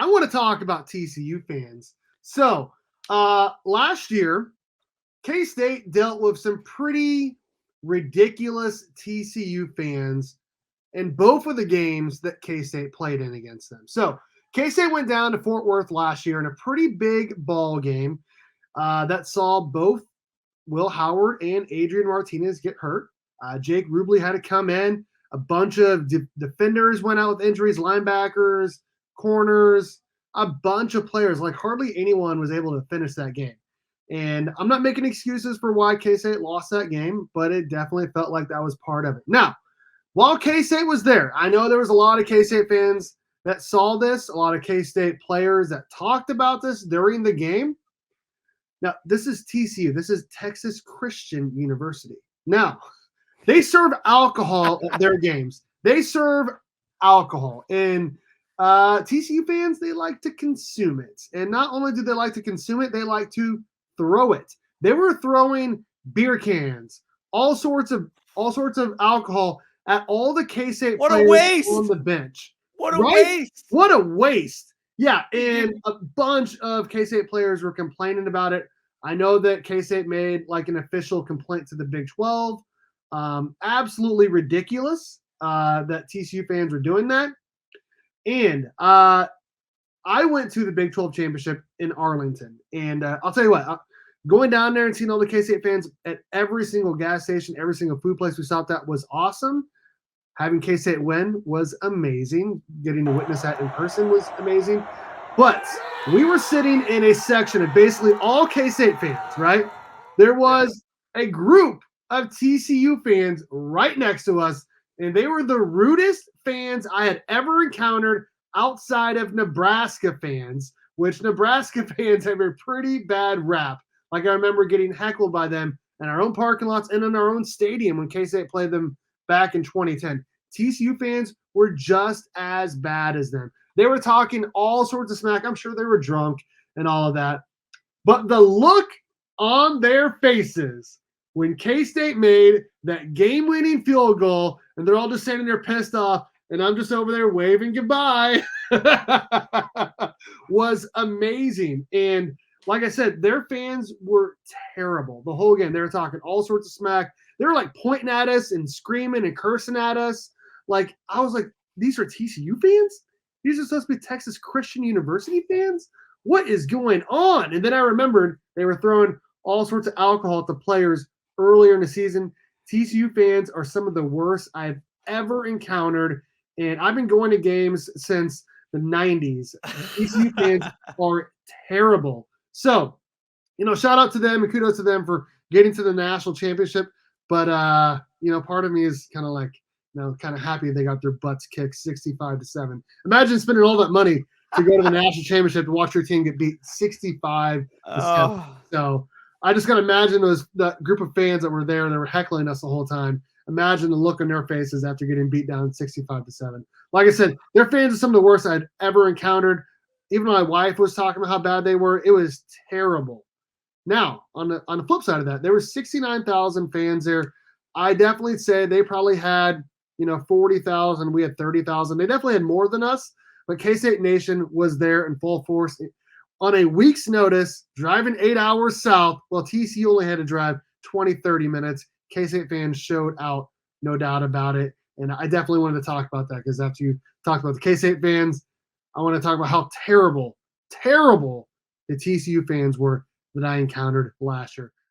I want to talk about TCU fans. So last year, K-State dealt with some pretty ridiculous TCU fans in both of the games that K-State played in against them. So K-State went down to Fort Worth last year in a pretty big ball game that saw both Will Howard and Adrian Martinez get hurt. Jake Rubley had to come in. A bunch of defenders went out with injuries, linebackers, corners, a bunch of players. Like hardly anyone was able to finish that game. And I'm not making excuses for why K-State lost that game, but it definitely felt like that was part of it. Now, while K-State was there, I know there was a lot of K-State fans that saw this, a lot of K-State players that talked about this during the game. Now, this is TCU. This is Texas Christian University. Now, they serve alcohol at their games. They serve alcohol. And TCU fans, they like to consume it. And not only do they like to consume it, they like to throw it. They were throwing beer cans, all sorts of alcohol at all the K-State players on the bench. What a waste. What a waste. Yeah, and a bunch of K-State players were complaining about it. I know that K-State made like an official complaint to the Big 12. Absolutely ridiculous that TCU fans were doing that. And I went to the Big 12 championship in Arlington. And I'll tell you what, going down there and seeing all the K-State fans at every single gas station, every single food place we stopped at was awesome. Having K-State win was amazing. Getting to witness that in person was amazing. But we were sitting in a section of basically all K-State fans, right? There was a group of TCU fans right next to us, and they were the rudest fans I had ever encountered outside of Nebraska fans, which Nebraska fans have a pretty bad rap. Like I remember getting heckled by them in our own parking lots and in our own stadium when K-State played them back in 2010. TCU fans were just as bad as them. They were talking all sorts of smack. I'm sure they were drunk and all of that. But the look on their faces when K-State made that game-winning field goal and they're all just standing there pissed off and I'm just over there waving goodbye was amazing. And like I said, their fans were terrible the whole game. They were talking all sorts of smack. They were like pointing at us and screaming and cursing at us. Like, I was like, these are TCU fans? These are supposed to be Texas Christian University fans? What is going on? And then I remembered they were throwing all sorts of alcohol at the players earlier in the season. TCU fans are some of the worst I've ever encountered. And I've been going to games since the 90s. TCU fans are terrible. So, shout out to them and kudos to them for getting to the national championship. But, part of me is kind of like, kind of happy they got their butts kicked 65-7. Imagine spending all that money to go to the national championship to watch your team get beat 65-7. So I just got to imagine that group of fans that were there that were heckling us the whole time. Imagine the look on their faces after getting beat down 65-7. Like I said, their fans are some of the worst I'd ever encountered. Even my wife was talking about how bad they were. It was terrible. Now, on the flip side of that, there were 69,000 fans there. I definitely say they probably had, 40,000. We had 30,000. They definitely had more than us, but K-State Nation was there in full force on a week's notice, driving 8 hours south, while TCU only had to drive 20, 30 minutes. K-State fans showed out, no doubt about it. And I definitely wanted to talk about that because after you talk about the K-State fans, I want to talk about how terrible the TCU fans were that I encountered last year.